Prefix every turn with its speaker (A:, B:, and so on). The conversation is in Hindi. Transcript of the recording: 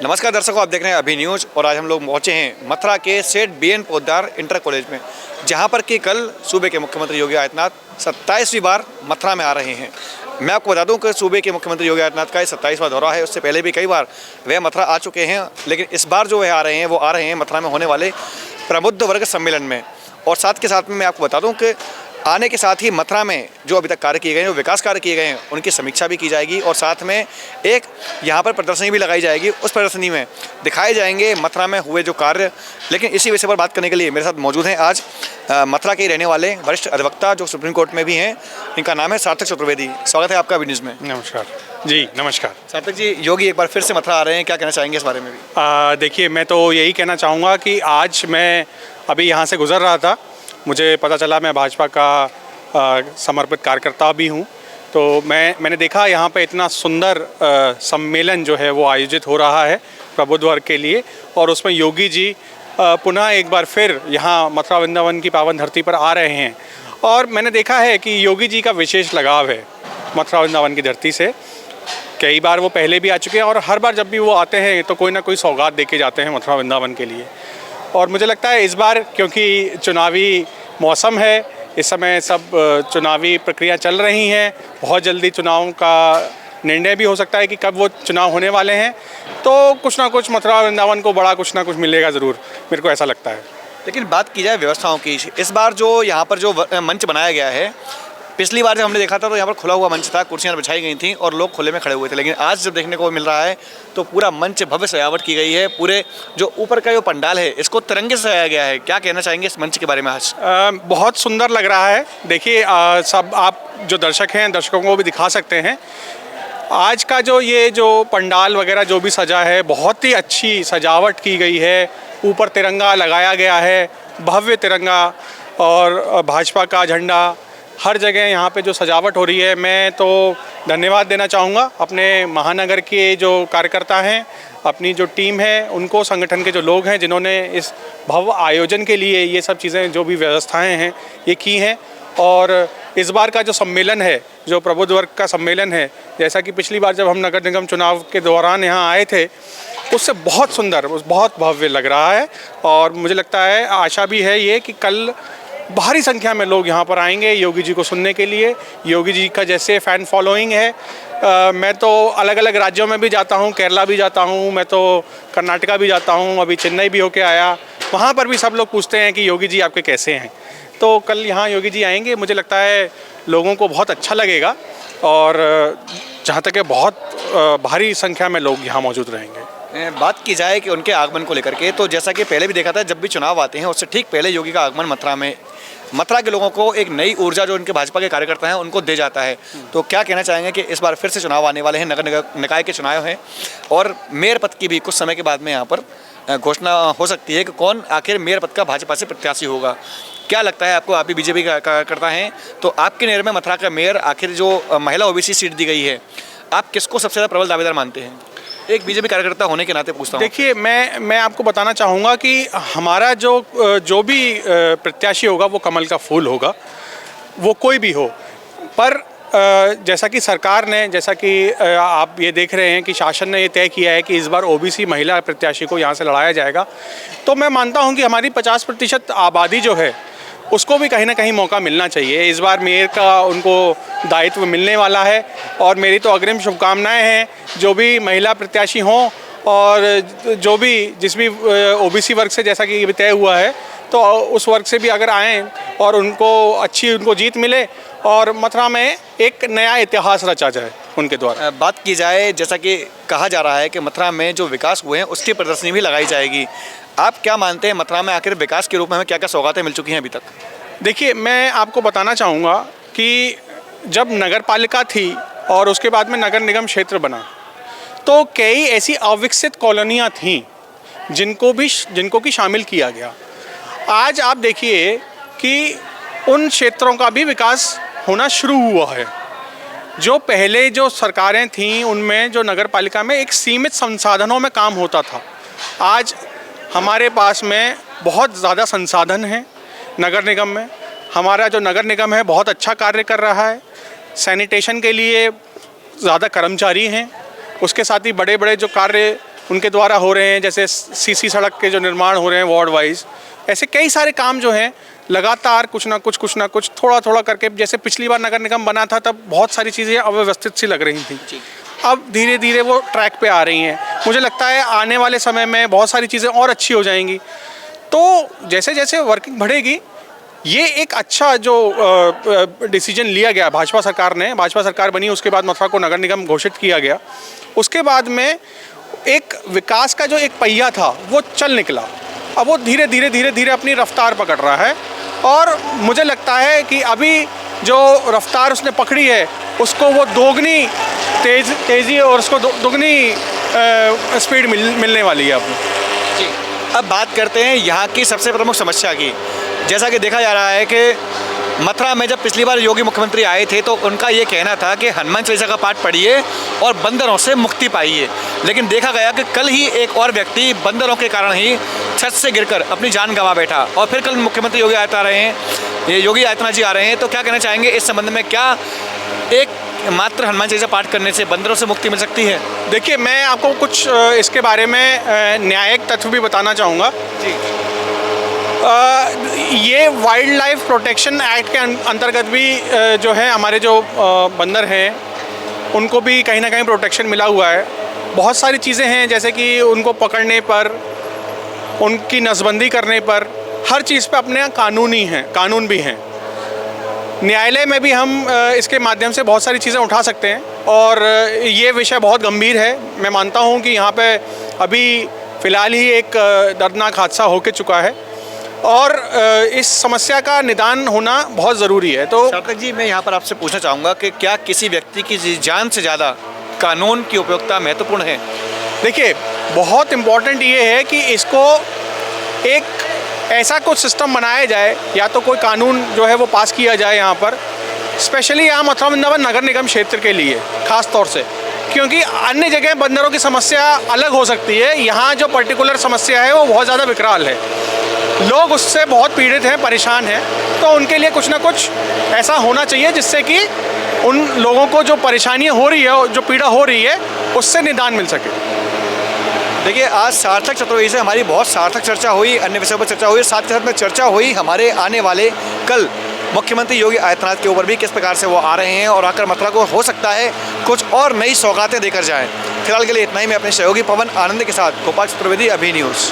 A: नमस्कार दर्शकों, आप देख रहे हैं अभी न्यूज़ और आज हम लोग पहुंचे हैं मथुरा के सेठ BN पोद्दार इंटर कॉलेज में, जहां पर कि कल सूबे के मुख्यमंत्री योगी आदित्यनाथ 27वीं बार मथुरा में आ रहे हैं। मैं आपको बता दूं कि सूबे के मुख्यमंत्री योगी आदित्यनाथ का 27वां दौरा है। उससे पहले भी कई बार वह मथुरा आ चुके हैं, लेकिन इस बार जो वह आ रहे हैं वो आ रहे हैं मथुरा में होने वाले प्रबुद्ध वर्ग सम्मेलन में। और साथ के साथ में मैं आपको बता दूँ कि आने के साथ ही मथुरा में जो अभी तक कार्य किए गए हैं, जो विकास कार्य किए गए हैं, उनकी समीक्षा भी की जाएगी और साथ में एक यहाँ पर प्रदर्शनी भी लगाई जाएगी। उस प्रदर्शनी में दिखाए जाएंगे मथुरा में हुए जो कार्य। लेकिन इसी विषय पर बात करने के लिए मेरे साथ मौजूद हैं आज मथुरा के रहने वाले वरिष्ठ अधिवक्ता जो सुप्रीम कोर्ट में भी हैं। इनका नाम है सार्थक चतुर्वेदी। स्वागत है आपका अभी न्यूज़ में।
B: नमस्कार जी। नमस्कार
A: सार्थक जी, योगी एक बार फिर से मथुरा आ रहे हैं, क्या कहना चाहेंगे इस बारे में भी?
B: देखिए, मैं तो यही कहना चाहूँगा कि आज मैं अभी यहाँ से गुज़र रहा था, मुझे पता चला मैं भाजपा का समर्पित कार्यकर्ता भी हूँ। तो मैंने देखा यहाँ पे इतना सुंदर सम्मेलन जो है वो आयोजित हो रहा है प्रबुद्ध वर्ग के लिए, और उसमें योगी जी पुनः एक बार फिर यहाँ मथुरा वृंदावन की पावन धरती पर आ रहे हैं। और मैंने देखा है कि योगी जी का विशेष लगाव है मथुरा वृंदावन की धरती से। कई बार वो पहले भी आ चुके हैं और हर बार जब भी वो आते हैं तो कोई ना कोई सौगात दे के जाते हैं मथुरा वृंदावन के लिए। और मुझे लगता है इस बार क्योंकि चुनावी मौसम है, इस समय सब चुनावी प्रक्रिया चल रही हैं, बहुत जल्दी चुनाव का निर्णय भी हो सकता है कि कब वो चुनाव होने वाले हैं, तो कुछ ना कुछ मथुरा वृंदावन को बड़ा कुछ ना कुछ मिलेगा ज़रूर, मेरे को ऐसा लगता है।
A: लेकिन बात की जाए व्यवस्थाओं की, इस बार जो यहाँ पर जो मंच बनाया गया है, पिछली बार जब हमने देखा था तो यहाँ पर खुला हुआ मंच था, कुर्सियाँ बिछाई गई थी और लोग खुले में खड़े हुए थे। लेकिन आज जब देखने को मिल रहा है तो पूरा मंच भव्य सजावट की गई है। पूरे जो ऊपर का जो पंडाल है इसको तिरंगे से सजाया गया है। क्या कहना चाहेंगे इस मंच के बारे में आज?
B: बहुत सुंदर लग रहा है। देखिए, सब आप जो दर्शक हैं, दर्शकों को भी दिखा सकते हैं आज का जो पंडाल वगैरह जो भी सजा है, बहुत ही अच्छी सजावट की गई है। ऊपर तिरंगा लगाया गया है, भव्य तिरंगा, और भाजपा का झंडा हर जगह यहाँ पे जो सजावट हो रही है। मैं तो धन्यवाद देना चाहूँगा अपने महानगर के जो कार्यकर्ता हैं, अपनी जो टीम है, उनको, संगठन के जो लोग हैं जिन्होंने इस भव्य आयोजन के लिए ये सब चीज़ें जो भी व्यवस्थाएं हैं ये की हैं। और इस बार का जो सम्मेलन है, जो प्रबुद्ध वर्ग का सम्मेलन है, जैसा कि पिछली बार जब हम नगर निगम चुनाव के दौरान यहाँ आए थे, उससे बहुत सुंदर, बहुत भव्य लग रहा है। और मुझे लगता है, आशा भी है ये कि कल भारी संख्या में लोग यहाँ पर आएंगे योगी जी को सुनने के लिए। योगी जी का जैसे फ़ैन फॉलोइंग है, मैं तो अलग अलग राज्यों में भी जाता हूँ, केरला भी जाता हूँ, मैं तो कर्नाटका भी जाता हूँ, अभी चेन्नई भी होके आया। वहाँ पर भी सब लोग पूछते हैं कि योगी जी आपके कैसे हैं। तो कल यहाँ योगी जी आएंगे, मुझे लगता है लोगों को बहुत अच्छा लगेगा। और जहाँ तक है, बहुत भारी संख्या में लोग यहाँ मौजूद रहेंगे।
A: बात की जाए कि उनके आगमन को लेकर के, तो जैसा कि पहले भी देखा था, जब भी चुनाव आते हैं उससे ठीक पहले योगी का आगमन मथुरा के लोगों को एक नई ऊर्जा जो उनके भाजपा के कार्यकर्ता हैं उनको दे जाता है। तो क्या कहना चाहेंगे कि इस बार फिर से चुनाव आने वाले हैं, नगर निकाय के चुनाव हैं और मेयर पद की भी कुछ समय के बाद में यहाँ पर घोषणा हो सकती है कि कौन आखिर मेयर पद का भाजपा से प्रत्याशी होगा। क्या लगता है आपको? आप भी बीजेपी का कार्यकर्ता हैं, तो आपके नज़र में मथुरा का मेयर, आखिर जो महिला OBC सीट दी गई है, आप किसको सबसे ज़्यादा प्रबल दावेदार मानते हैं? एक बीजेपी कार्यकर्ता होने के नाते पूछता हूँ।
B: देखिए, मैं आपको बताना चाहूँगा कि हमारा जो भी प्रत्याशी होगा वो कमल का फूल होगा, वो कोई भी हो। पर जैसा कि सरकार ने, जैसा कि आप ये देख रहे हैं कि शासन ने ये तय किया है कि इस बार OBC महिला प्रत्याशी को यहाँ से लड़ाया जाएगा, तो मैं मानता हूँ कि हमारी 50% आबादी जो है उसको भी कहीं ना कहीं मौका मिलना चाहिए। इस बार मेयर का उनको दायित्व मिलने वाला है और मेरी तो अग्रिम शुभकामनाएं हैं जो भी महिला प्रत्याशी हों, और जो भी जिस भी OBC वर्ग से, जैसा कि तय हुआ है, तो उस वर्ग से भी अगर आएँ और उनको जीत मिले और मथुरा में एक नया इतिहास रचा जाए उनके द्वारा।
A: बात की जाए, जैसा कि कहा जा रहा है कि मथुरा में जो विकास हुए हैं उसकी प्रदर्शनी भी लगाई जाएगी। आप क्या मानते हैं, मथुरा में आखिर विकास के रूप में हमें क्या क्या सौगातें मिल चुकी हैं अभी तक?
B: देखिए, मैं आपको बताना चाहूँगा कि जब नगर पालिका थी और उसके बाद में नगर निगम क्षेत्र बना, तो कई ऐसी अविकसित कॉलोनियाँ थीं जिनको कि शामिल किया गया। आज आप देखिए कि उन क्षेत्रों का भी विकास होना शुरू हुआ है। जो पहले जो सरकारें थीं उनमें, जो नगर पालिका में एक सीमित संसाधनों में काम होता था, आज हमारे पास में बहुत ज़्यादा संसाधन हैं। नगर निगम में, हमारा जो नगर निगम है बहुत अच्छा कार्य कर रहा है। सैनिटेशन के लिए ज़्यादा कर्मचारी हैं, उसके साथ ही बड़े बड़े जो कार्य उनके द्वारा हो रहे हैं, जैसे सीसी सड़क के जो निर्माण हो रहे हैं वार्ड वाइज, ऐसे कई सारे काम जो हैं लगातार कुछ ना कुछ थोड़ा थोड़ा करके, जैसे पिछली बार नगर निगम बना था तब बहुत सारी चीज़ें अव्यवस्थित सी लग रही थी, अब धीरे धीरे वो ट्रैक पे आ रही हैं। मुझे लगता है आने वाले समय में बहुत सारी चीज़ें और अच्छी हो जाएंगी। तो जैसे जैसे वर्किंग बढ़ेगी, ये एक अच्छा जो डिसीजन लिया गया भाजपा सरकार ने, भाजपा सरकार बनी उसके बाद मथुरा को नगर निगम घोषित किया गया, उसके बाद में एक विकास का जो एक पहिया था वो चल निकला। अब वो धीरे धीरे अपनी रफ्तार पकड़ रहा है और मुझे लगता है कि अभी जो रफ्तार उसने पकड़ी है उसको वो दोगुनी तेज़ी और उसको दोगुनी स्पीड मिलने वाली है अब।
A: जी, अब बात करते हैं यहाँ की सबसे प्रमुख समस्या की। जैसा कि देखा जा रहा है कि मथुरा में जब पिछली बार योगी मुख्यमंत्री आए थे तो उनका ये कहना था कि हनुमान चालीसा का पाठ पढ़िए और बंदरों से मुक्ति पाइए, लेकिन देखा गया कि कल ही एक और व्यक्ति बंदरों के कारण ही छत से गिरकर अपनी जान गंवा बैठा। और फिर कल मुख्यमंत्री योगी आदित्यनाथ जी आ रहे हैं, तो क्या कहना चाहेंगे इस संबंध में? क्या एक मात्र हनुमान चालीसा पाठ करने से बंदरों से मुक्ति मिल सकती है?
B: देखिए, मैं आपको कुछ इसके बारे में न्यायिक तथ्य भी बताना चाहूँगा।
A: जी,
B: ये वाइल्ड लाइफ प्रोटेक्शन एक्ट के अंतर्गत भी जो है हमारे जो बंदर हैं उनको भी कहीं ना कहीं प्रोटेक्शन मिला हुआ है। बहुत सारी चीज़ें हैं, जैसे कि उनको पकड़ने पर, उनकी नसबंदी करने पर, हर चीज़ पे अपने यहाँ कानून भी हैं। न्यायालय में भी हम इसके माध्यम से बहुत सारी चीज़ें उठा सकते हैं और ये विषय बहुत गंभीर है। मैं मानता हूँ कि यहाँ पे अभी फ़िलहाल ही एक दर्दनाक हादसा होके चुका है और इस समस्या का निदान होना बहुत ज़रूरी है। तो
A: सार्थक जी, मैं यहाँ पर आपसे पूछना चाहूँगा कि क्या किसी व्यक्ति की जान से ज़्यादा कानून की उपयोगिता महत्वपूर्ण है?
B: देखिए, बहुत इम्पॉर्टेंट ये है कि इसको एक ऐसा कुछ सिस्टम बनाया जाए, या तो कोई कानून जो है वो पास किया जाए यहाँ पर, स्पेशली यहाँ मथुरा वृंदावन नगर निगम क्षेत्र के लिए ख़ास तौर से, क्योंकि अन्य जगह बंदरों की समस्या अलग हो सकती है, यहाँ जो पर्टिकुलर समस्या है वो बहुत ज़्यादा विकराल है, लोग उससे बहुत पीड़ित हैं, परेशान हैं। तो उनके लिए कुछ ना कुछ ऐसा होना चाहिए जिससे कि उन लोगों को जो परेशानियाँ हो रही है, जो पीड़ा हो रही है, उससे निदान मिल सके।
A: देखिए, आज सार्थक चतुर्वेदी से हमारी बहुत सार्थक चर्चा हुई, अन्य विषयों पर चर्चा हुई, साथ के साथ में चर्चा हुई हमारे आने वाले कल मुख्यमंत्री योगी आदित्यनाथ के ऊपर भी, किस प्रकार से वो आ रहे हैं और आकर मथुरा को हो सकता है कुछ और नई सौगातें देकर जाएं। फिलहाल के लिए इतना ही। मैं अपने सहयोगी पवन आनंद के साथ गोपाल चतुर्वेदी, अभी न्यूज़।